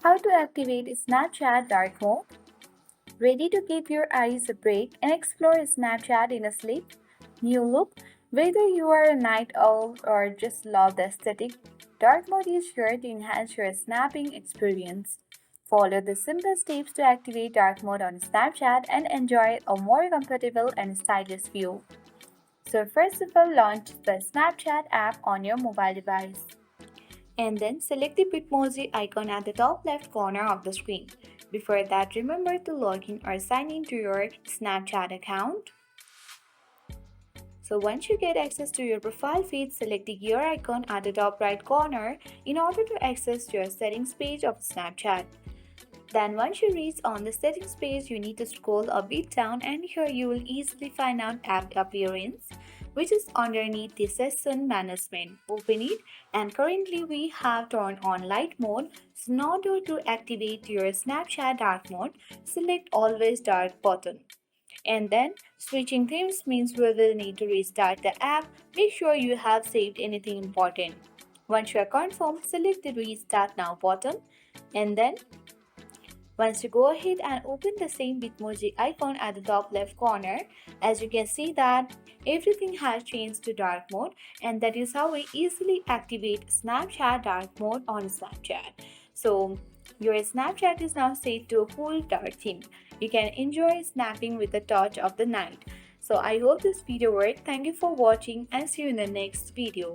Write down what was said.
How to activate Snapchat dark mode? Ready to give your eyes a break and explore Snapchat in a sleep? New look? Whether you are a night owl or just love the aesthetic, dark mode is here to enhance your snapping experience. Follow the simple steps to activate dark mode on Snapchat and enjoy a more comfortable and stylish view. So first of all, launch the Snapchat app on your mobile device and then select the Bitmoji icon at the top left corner of the screen. Before that, remember to log in or sign in to your Snapchat account. So once you get access to your profile feed, select the gear icon at the top right corner in order to access your settings page of Snapchat. Then once you reach on the settings page, you need to scroll a bit down and here you will easily find out app appearance, which is underneath the session management. Open it and currently we have turned on light mode. So in order to activate your Snapchat dark mode, select always dark button. And then switching themes means we will need to restart the app. Make sure you have saved anything important. Once you are confirmed, select the restart now button and then once you go ahead and open the same Bitmoji icon at the top left corner, as you can see that everything has changed to dark mode and that is how we easily activate Snapchat dark mode on Snapchat. So your Snapchat is now set to a cool dark theme. You can enjoy snapping with the touch of the night. So I hope this video worked. Thank you for watching and see you in the next video.